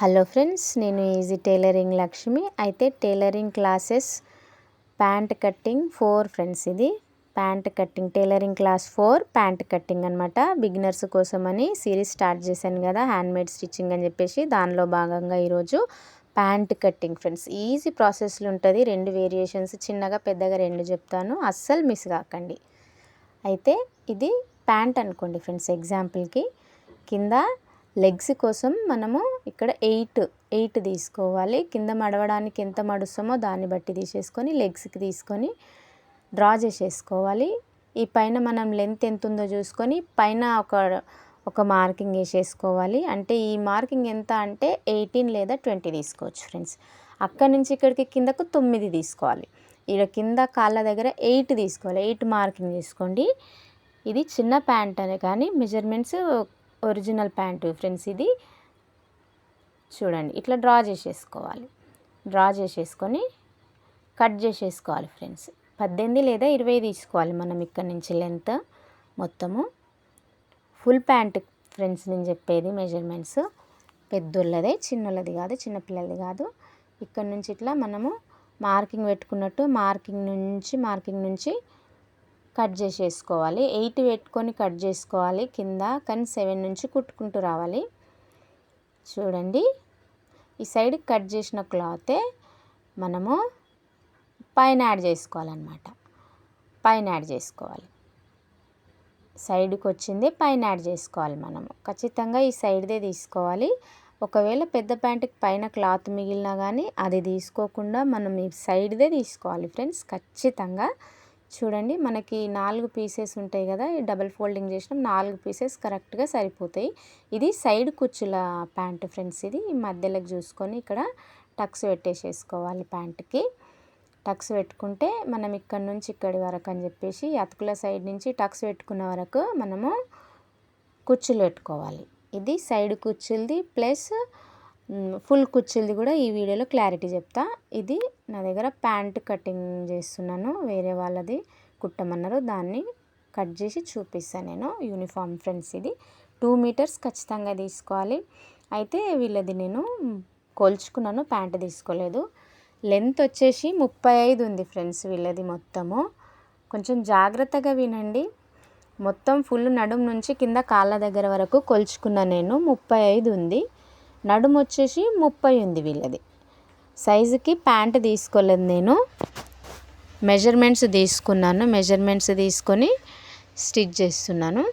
Hello friends, నేను easy tailoring Lakshmi. అయితే tailoring classes pant cutting 4 friends. ఇది pant cutting tailoring class 4 pant cutting అనమాట. Beginners కోసమని series start చేశాను కదా, హ్యాండ్మేడ్ స్టిచ్చింగ్ అని చెప్పేసి. దానిలో భాగంగా ఈరోజు ప్యాంట్ కట్టింగ్ ఫ్రెండ్స్. ఈజీ ప్రాసెస్లో ఉంటుంది. 2 వేరియేషన్స్, చిన్నగా పెద్దగా 2 చెప్తాను, అస్సలు మిస్ కాకండి. అయితే ఇది ప్యాంట్ అనుకోండి ఫ్రెండ్స్. ఎగ్జాంపుల్కి కింద లెగ్స్ కోసం మనము ఇక్కడ 8 తీసుకోవాలి. కింద మడవడానికి ఎంత మడుస్తామో దాన్ని బట్టి తీసేసుకొని లెగ్స్కి తీసుకొని డ్రా చేసేసుకోవాలి. ఈ పైన మనం లెంత్ ఎంత ఉందో చూసుకొని పైన ఒక మార్కింగ్ వేసేసుకోవాలి. అంటే ఈ మార్కింగ్ ఎంత అంటే 18 లేదా 20 తీసుకోవచ్చు ఫ్రెండ్స్. అక్కడి నుంచి ఇక్కడికి కిందకు 9 తీసుకోవాలి. ఇక్కడ కింద కాళ్ళ దగ్గర 8 తీసుకోవాలి. 8 మార్కింగ్ చేసుకోండి. ఇది చిన్న ప్యాంట్ అనే కానీ మెజర్మెంట్స్ ఒరిజినల్ ప్యాంట్ ఫ్రెండ్స్. ఇది చూడండి, ఇట్లా డ్రా చేసేసుకోవాలి. డ్రా చేసేసుకొని కట్ చేసేసుకోవాలి ఫ్రెండ్స్. 18 లేదా 20 తీసుకోవాలి మనం ఇక్కడ నుంచి లెంత్ మొత్తము. ఫుల్ ప్యాంట్ ఫ్రెండ్స్ నేను చెప్పేది మెజర్మెంట్స్. పెద్దోళ్ళదే, చిన్నోళ్ళది కాదు, చిన్నపిల్లలది కాదు. ఇక్కడ నుంచి ఇట్లా మనము మార్కింగ్ పెట్టుకున్నట్టు మార్కింగ్ నుంచి కట్ చేసేసుకోవాలి. 8 పెట్టుకొని కట్ చేసుకోవాలి కింద, కానీ 7 నుంచి కుట్టుకుంటూ రావాలి. చూడండి, ఈ సైడ్ కట్ చేసిన క్లాతే మనము పైన యాడ్ చేసుకోవాలన్నమాట. పైన యాడ్ చేసుకోవాలి. సైడ్కి వచ్చింది పైన యాడ్ చేసుకోవాలి. మనము ఖచ్చితంగా ఈ సైడ్దే తీసుకోవాలి. ఒకవేళ పెద్ద ప్యాంటుకి పైన క్లాత్ మిగిలినా కానీ అది తీసుకోకుండా మనం ఈ సైడ్దే తీసుకోవాలి ఫ్రెండ్స్ ఖచ్చితంగా. చూడండి, మనకి 4 పీసెస్ ఉంటాయి కదా, ఈ డబల్ ఫోల్డింగ్ చేసినాం. 4 పీసెస్ కరెక్ట్గా సరిపోతాయి. ఇది సైడ్ కుచ్చుల ప్యాంట్ ఫ్రెండ్స్. ఇది మధ్యలోకి చూసుకొని ఇక్కడ టక్స్ పెట్టేసేసుకోవాలి. ప్యాంట్కి టక్స్ పెట్టుకుంటే మనం ఇక్కడ నుంచి ఇక్కడి వరకు అని చెప్పేసి అతుకుల సైడ్ నుంచి టక్స్ పెట్టుకున్న వరకు మనము కుచ్చులు పెట్టుకోవాలి. ఇది సైడ్ కుచ్చులది ప్లస్ ఫుల్ కుచ్చులది కూడా ఈ వీడియోలో క్లారిటీ చెప్తా. ఇది నా దగ్గర ప్యాంట్ కటింగ్ చేస్తున్నాను, వేరే వాళ్ళది కుట్టమన్నారు, దాన్ని కట్ చేసి చూపిస్తాను నేను. Uniform friends. ఇది 2 మీటర్స్ ఖచ్చితంగా తీసుకోవాలి. అయితే వీళ్ళది నేను కొలుచుకున్నాను, ప్యాంట్ తీసుకోలేదు. లెంత్ వచ్చేసి 35 ఉంది ఫ్రెండ్స్ వీళ్ళది మొత్తము. కొంచెం జాగ్రత్తగా వినండి. మొత్తం ఫుల్ నడుము నుంచి కింద కాళ్ళ దగ్గర వరకు కొలుచుకున్నాను నేను. 35 ఉంది. నడుము వచ్చేసి 30 ఉంది వీళ్ళది. సైజుకి ప్యాంట్ తీసుకోలేదు నేను, మెజర్మెంట్స్ తీసుకున్నాను. మెజర్మెంట్స్ తీసుకొని స్టిచ్ చేస్తున్నాను.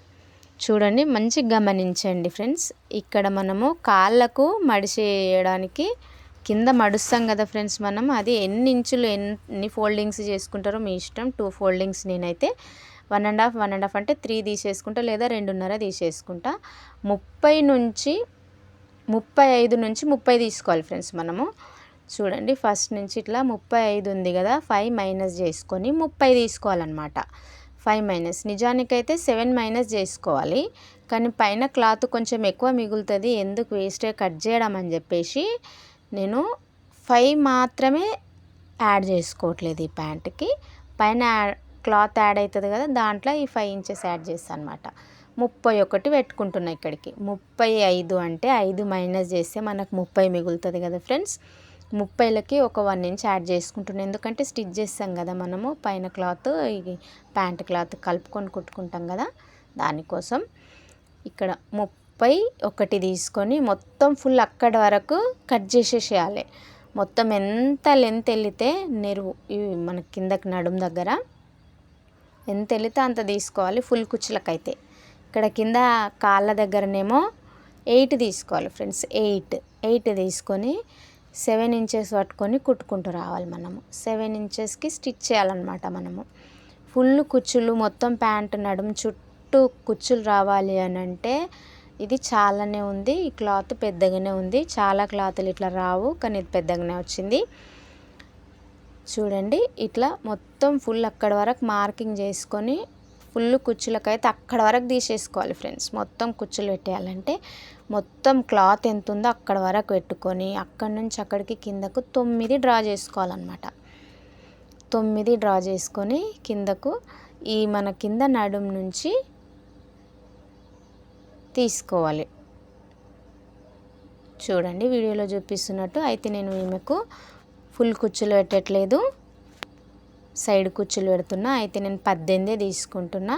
చూడండి, మంచిగా గమనించండి ఫ్రెండ్స్. ఇక్కడ మనము కాళ్ళకు మడిచేయడానికి కింద మడుస్తాం కదా ఫ్రెండ్స్ మనం, అది ఎన్ని ఇంచులు ఎన్ని ఫోల్డింగ్స్ చేసుకుంటారో మీ ఇష్టం. 2 ఫోల్డింగ్స్ నేనైతే 1.5 అంటే 3 తీసేసుకుంటా, లేదా 2.5 తీసేసుకుంటా. 35 నుంచి 30 తీసుకోవాలి ఫ్రెండ్స్ మనము. చూడండి, ఫస్ట్ నుంచి ఇట్లా 35 ఉంది కదా, 5 మైనస్ చేసుకొని 30 తీసుకోవాలన్నమాట. 5 మైనస్, నిజానికైతే 7 మైనస్ చేసుకోవాలి, కానీ పైన క్లాత్ కొంచెం ఎక్కువ మిగులుతుంది, ఎందుకు వేస్టే కట్ చేయడం అని చెప్పేసి నేను 5 మాత్రమే యాడ్ చేసుకోవట్లేదు ఈ ప్యాంట్కి. పైన క్లాత్ యాడ్ అవుతుంది కదా, దాంట్లో ఈ 5 ఇంచెస్ యాడ్ చేస్తాను అనమాట. 31 పెట్టుకుంటున్నా ఇక్కడికి. 35 అంటే 5 మైనస్ చేస్తే మనకు 30 మిగులుతుంది కదా ఫ్రెండ్స్. 30లకి ఒక 1 ఇంచ్ యాడ్ చేసుకుంటున్నాను, ఎందుకంటే స్టిచ్ చేస్తాం కదా మనము పైన క్లాత్ ఈ ప్యాంట్ క్లాత్ కలుపుకొని కుట్టుకుంటాం కదా, దానికోసం. ఇక్కడ 31 తీసుకొని మొత్తం ఫుల్ అక్కడి వరకు కట్ చేసేసేయాలి. మొత్తం ఎంత లెంత్ వెళితే నెరువు మన కిందకి నడుము దగ్గర ఎంత వెళితే అంత తీసుకోవాలి ఫుల్ కుచ్చులకైతే. ఇక్కడ కింద కాళ్ళ దగ్గరనేమో 8 తీసుకోవాలి ఫ్రెండ్స్. 8 తీసుకొని 7 ఇంచెస్ పట్టుకొని కుట్టుకుంటూ రావాలి మనము. 7 ఇంచెస్కి స్టిచ్ చేయాలన్నమాట మనము. ఫుల్ కుచ్చులు మొత్తం ప్యాంట్ నడుము చుట్టూ కుచ్చులు రావాలి అని అంటే ఇది చాలానే ఉంది. ఈ క్లాత్ పెద్దగానే ఉంది. చాలా క్లాతులు ఇట్లా రావు, కానీ ఇది పెద్దగానే వచ్చింది. చూడండి, ఇట్లా మొత్తం ఫుల్ అక్కడి వరకు మార్కింగ్ చేసుకొని ఫుల్ కుచ్చులకైతే అక్కడ వరకు తీసేసుకోవాలి ఫ్రెండ్స్. మొత్తం కుచ్చులు పెట్టేయాలంటే మొత్తం క్లాత్ ఎంత ఉందో అక్కడ వరకు పెట్టుకొని అక్కడి నుంచి అక్కడికి కిందకు 9 డ్రా చేసుకోవాలన్నమాట. 9 డ్రా చేసుకొని కిందకు ఈ మన కింద నడుము నుంచి తీసుకోవాలి. చూడండి వీడియోలో చూపిస్తున్నట్టు. అయితే నేను ఈమెకు ఫుల్ కుచ్చులు పెట్టట్లేదు, సైడ్ కుచ్చులు పెడుతున్నా. అయితే నేను 18 తీసుకుంటున్నా.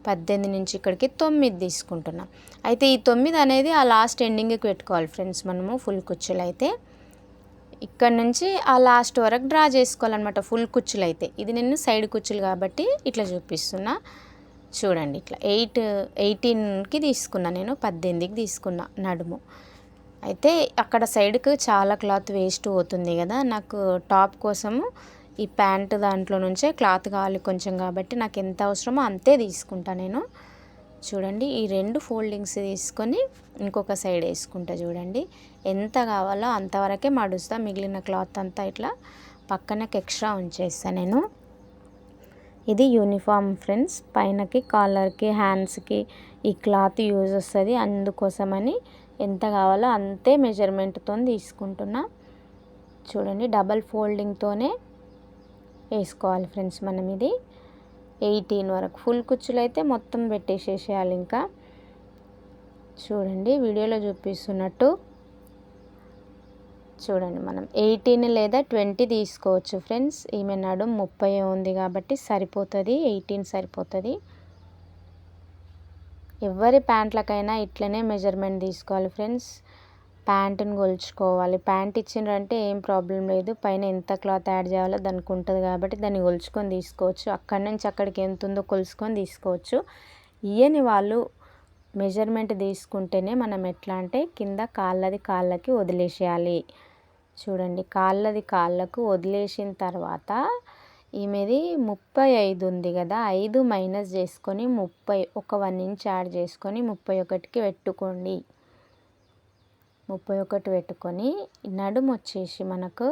18 నుంచి ఇక్కడికి 9 తీసుకుంటున్నా. అయితే ఈ 9 అనేది ఆ లాస్ట్ ఎండింగ్కి పెట్టుకోవాలి ఫ్రెండ్స్ మనము. ఫుల్ కుచ్చులు అయితే ఇక్కడ నుంచి ఆ లాస్ట్ వరకు డ్రా చేసుకోవాలన్నమాట ఫుల్ కుచ్చులు అయితే. ఇది నేను సైడ్ కుచ్చులు కాబట్టి ఇట్లా చూపిస్తున్నా. చూడండి ఇట్లా 18కి తీసుకున్నా, నేను 18కి తీసుకున్నా నడుము. అయితే అక్కడ సైడ్కి చాలా క్లాత్ వేస్ట్ అవుతుంది కదా, నాకు టాప్ కోసము ఈ ప్యాంట్ దాంట్లో నుంచే క్లాత్ కావాలి కొంచెం కాబట్టి నాకు ఎంత అవసరమో అంతే తీసుకుంటా నేను. చూడండి ఈ 2 ఫోల్డింగ్స్ తీసుకొని ఇంకొక సైడ్ వేసుకుంటా. చూడండి ఎంత కావాలో అంతవరకే మడుస్తా, మిగిలిన క్లాత్ అంతా ఇట్లా పక్కనకి ఎక్స్ట్రా ఉంచేస్తా నేను. ఇది యూనిఫామ్ ఫ్రెండ్స్, పైనకి కాలర్కి హ్యాండ్స్కి ఈ క్లాత్ యూజ్ వస్తుంది, అందుకోసమని ఎంత కావాలో అంతే మెజర్మెంట్తో తీసుకుంటున్నా. చూడండి డబల్ ఫోల్డింగ్తోనే వేసుకోవాలి ఫ్రెండ్స్ మనం. ఇది 18 వరకు ఫుల్ కుచ్చులు అయితే మొత్తం పెట్టేసేయాలి ఇంకా. చూడండి వీడియోలో చూపిస్తున్నట్టు. చూడండి మనం 18 లేదా 20 తీసుకోవచ్చు ఫ్రెండ్స్. ఈమె నడుము 30 ఉంది కాబట్టి సరిపోతుంది, 18 సరిపోతుంది. ఎవరి ప్యాంట్లకైనా ఇట్లనే మెజర్మెంట్ తీసుకోవాలి ఫ్రెండ్స్. ప్యాంటుని కొలుచుకోవాలి. ప్యాంట్ ఇచ్చిండ్రంటే ఏం ప్రాబ్లం లేదు, పైన ఎంత క్లాత్ యాడ్ చేయాలో దానికి ఉంటుంది కాబట్టి దాన్ని కొలుచుకొని తీసుకోవచ్చు. అక్కడి నుంచి అక్కడికి ఎంత ఉందో కొలుచుకొని తీసుకోవచ్చు. ఇయని వాళ్ళు మెజర్మెంట్ తీసుకుంటేనే మనం ఎట్లా అంటే కింద కాళ్ళది కాళ్ళకి వదిలేసేయాలి. చూడండి కాళ్ళది కాళ్ళకు వదిలేసిన తర్వాత ఈమెది 35 ఉంది కదా, 5 మైనస్ చేసుకొని 30, ఒక 1 ఇంచ్ యాడ్ చేసుకొని 31కి పెట్టుకోండి. 31 పెట్టుకొని నడుము వచ్చేసి మనకు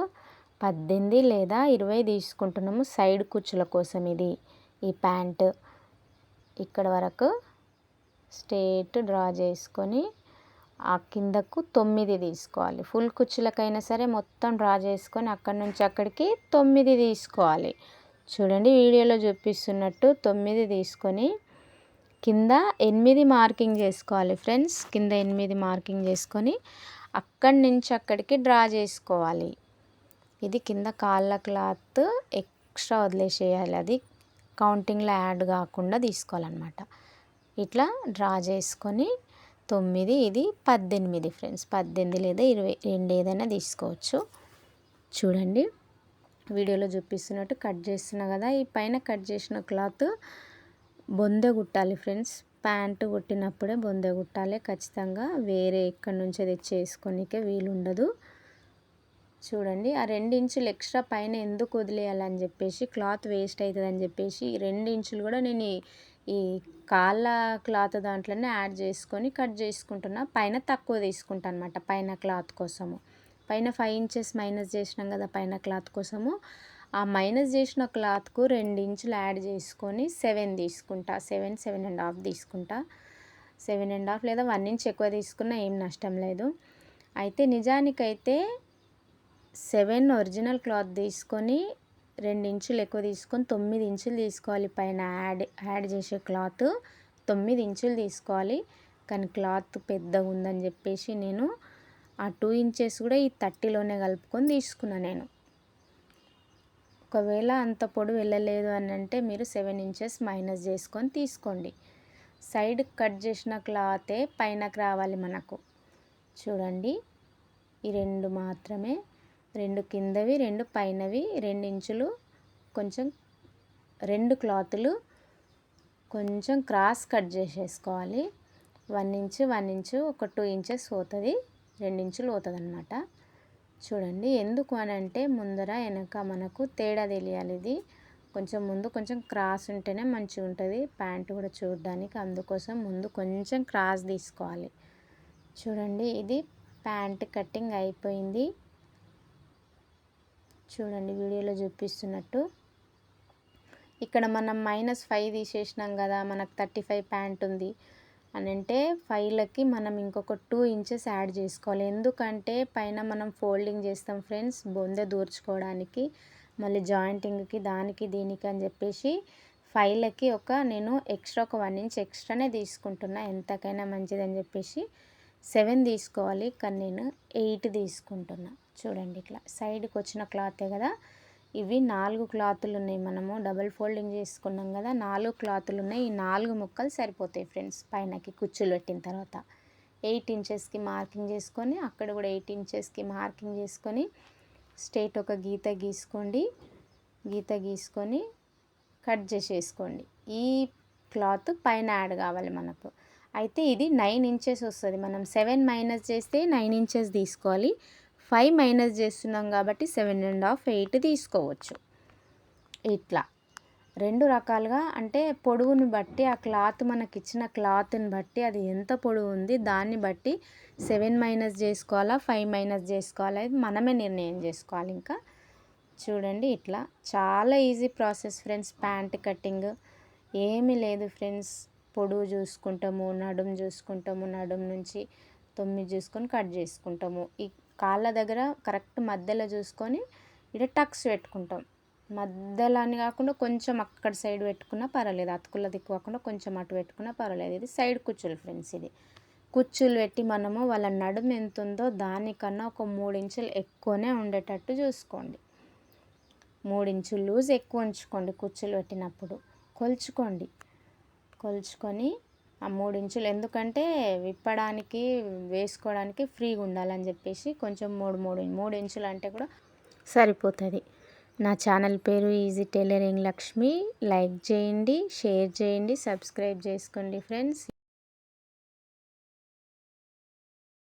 18 లేదా 20 తీసుకుంటున్నాము సైడ్ కుచ్చుల కోసం. ఇది ఈ ప్యాంట్ ఇక్కడ వరకు స్ట్రేట్ డ్రా చేసుకొని ఆ కిందకు 9 తీసుకోవాలి. ఫుల్ కుచ్చులకైనా సరే మొత్తం డ్రా చేసుకొని అక్కడి నుంచి అక్కడికి 9 తీసుకోవాలి. చూడండి వీడియోలో చూపిస్తున్నట్టు 9 తీసుకొని కింద 8 మార్కింగ్ చేసుకోవాలి ఫ్రెండ్స్. కింద 8 మార్కింగ్ చేసుకొని అక్కడి నుంచి అక్కడికి డ్రా చేసుకోవాలి. ఇది కింద కాళ్ళ క్లాత్ ఎక్స్ట్రా వదిలేసేయాలి, అది కౌంటింగ్లో యాడ్ కాకుండా తీసుకోవాలన్నమాట. ఇట్లా డ్రా చేసుకొని 9, ఇది 18 ఫ్రెండ్స్. 18 లేదా 22 ఏదైనా తీసుకోవచ్చు. చూడండి వీడియోలో చూపిస్తున్నట్టు కట్ చేస్తున్నా కదా, ఈ పైన కట్ చేసిన క్లాత్ బొందె కుట్టాలి ఫ్రెండ్స్. ప్యాంటు కుట్టినప్పుడే బొందె కుట్టాలి ఖచ్చితంగా, వేరే ఎక్కడి నుంచో తెచ్చి వేసుకోనికే వీలు ఉండదు. చూడండి ఆ 2 ఇంచులు ఎక్స్ట్రా పైన ఎందుకు వదిలేయాలని చెప్పేసి, క్లాత్ వేస్ట్ అవుతుందని చెప్పేసి 2 ఇంచులు కూడా నేను ఈ కాళ్ళ క్లాత్ దాంట్లోనే యాడ్ చేసుకొని కట్ చేసుకుంటున్నా. పైన తక్కువ తీసుకుంటాను అనమాట పైన క్లాత్ కోసము. పైన 5 ఇంచెస్ మైనస్ చేసినాం కదా పైన క్లాత్ కోసము, ఆ మైనస్ చేసిన క్లాత్కు 2 ఇంచులు యాడ్ చేసుకొని 7 తీసుకుంటా. 7.5 తీసుకుంటా. 7.5 లేదా 1 ఇంచ్ ఎక్కువ తీసుకున్నా ఏం నష్టం లేదు. అయితే నిజానికైతే 7 ఒరిజినల్ క్లాత్ తీసుకొని 2 ఇంచులు ఎక్కువ తీసుకొని 9 ఇంచులు తీసుకోవాలి. పైన యాడ్ చేసే క్లాత్ 9 ఇంచులు తీసుకోవాలి. కానీ క్లాత్ పెద్దగా ఉందని చెప్పేసి నేను ఆ 2 ఇంచెస్ కూడా ఈ 30లోనే కలుపుకొని తీసుకున్నా నేను. ఒకవేళ అంత పొడవు వెళ్ళలేదు అని అంటే మీరు 7 ఇంచెస్ మైనస్ చేసుకొని తీసుకోండి. సైడ్ కట్ చేసిన క్లాతే పైనకు రావాలి మనకు. చూడండి ఈ 2 మాత్రమే, 2 కిందవి 2 పైనవి 2 ఇంచులు కొంచెం 2 క్లాతులు కొంచెం క్రాస్ కట్ చేసేసుకోవాలి. 1 ఇంచు 1 ఇంచు ఒక 2 ఇంచెస్ పోతుంది, 2 ఇంచులు పోతుంది అన్నమాట. చూడండి ఎందుకు అని అంటే ముందర వెనక మనకు తేడా తెలియాలి. ఇది కొంచెం ముందు కొంచెం క్రాస్ ఉంటేనే మంచిగా ఉంటుంది ప్యాంటు కూడా చూడడానికి, అందుకోసం ముందు కొంచెం క్రాస్ తీసుకోవాలి. చూడండి ఇది ప్యాంట్ కటింగ్ అయిపోయింది. చూడండి వీడియోలో చూపిస్తున్నట్టు. ఇక్కడ మనం -5 తీసేసినాం కదా, మనకు 35 ప్యాంట్ ఉంది అని అంటే 5లకి మనం ఇంకొక 2 ఇంచెస్ యాడ్ చేసుకోవాలి. ఎందుకంటే పైన మనం ఫోల్డింగ్ చేస్తాం ఫ్రెండ్స్ బొందె దూర్చుకోవడానికి, మళ్ళీ జాయింటింగ్కి దానికి దీనికి అని చెప్పేసి 5లకి నేను ఎక్స్ట్రా ఒక 1 ఇంచ్ ఎక్స్ట్రానే తీసుకుంటున్నా, ఎంతకైనా మంచిదని చెప్పేసి 7 తీసుకోవాలి, కానీ నేను 8 తీసుకుంటున్నా. చూడండి ఇట్లా సైడ్కి వచ్చిన క్లాతే కదా. ఇవి 4 క్లాతులు ఉన్నాయి, మనము డబల్ ఫోల్డింగ్ చేసుకున్నాం కదా, 4 క్లాతులు ఉన్నాయి. ఈ 4 ముక్కలు సరిపోతాయి ఫ్రెండ్స్ పైనకి కుచ్చులు పెట్టిన తర్వాత. 8 ఇంచెస్కి మార్కింగ్ చేసుకొని, అక్కడ కూడా 8 ఇంచెస్కి మార్కింగ్ చేసుకొని స్ట్రైట్ ఒక గీత గీసుకోండి. గీత గీసుకొని కట్ చేసేసుకోండి. ఈ క్లాత్ పైన యాడ్ కావాలి మనకు. అయితే ఇది 9 ఇంచెస్ వస్తుంది. మనం 7 మైనస్ చేస్తే 9 ఇంచెస్ తీసుకోవాలి. 5 మైనస్ చేస్తున్నాం కాబట్టి 7.5, 8 తీసుకోవచ్చు. ఇట్లా 2 రకాలుగా, అంటే పొడవుని బట్టి, ఆ క్లాత్ మనకి ఇచ్చిన క్లాత్ని బట్టి, అది ఎంత పొడవు ఉంది దాన్ని బట్టి 7 మైనస్ చేసుకోవాలా 5 మైనస్ చేసుకోవాలా అది మనమే నిర్ణయం చేసుకోవాలి. ఇంకా చూడండి ఇట్లా చాలా easy process friends. Pant cutting ఏమీ లేదు ఫ్రెండ్స్. పొడవు చూసుకుంటాము, నడుము చూసుకుంటాము, నడుము నుంచి 9 చూసుకొని కట్ చేసుకుంటాము. ఈ కాళ్ళ దగ్గర కరెక్ట్ మధ్యలో చూసుకొని ఇక్కడ టక్స్ పెట్టుకుంటాం. మధ్యలో అని కాకుండా కొంచెం అక్కడ సైడ్ పెట్టుకున్నా పర్వాలేదు, అతుకుల దిక్కు కాకుండా కొంచెం అటు పెట్టుకున్నా పర్వాలేదు. ఇది సైడ్ కుచ్చులు ఫ్రెండ్స్. ఇది కుచ్చులు పెట్టి మనము వాళ్ళ నడుము ఎంత ఉందో దానికన్నా ఒక 3 ఇంచులు ఎక్కువనే ఉండేటట్టు చూసుకోండి. 3 ఇంచులు లూజ్ ఎక్కువ ఉంచుకోండి. కుచ్చులు పెట్టినప్పుడు కొలుచుకొని ఆ 3 ఇంచులు, ఎందుకంటే విప్పడానికి వేసుకోవడానికి ఫ్రీగా ఉండాలని చెప్పేసి కొంచెం 3 ఇంచులు అంటే కూడా సరిపోతుంది. నా ఛానల్ పేరు ఈజీ టైలరింగ్ లక్ష్మి. లైక్ చేయండి, షేర్ చేయండి, సబ్స్క్రైబ్ చేసుకోండి ఫ్రెండ్స్.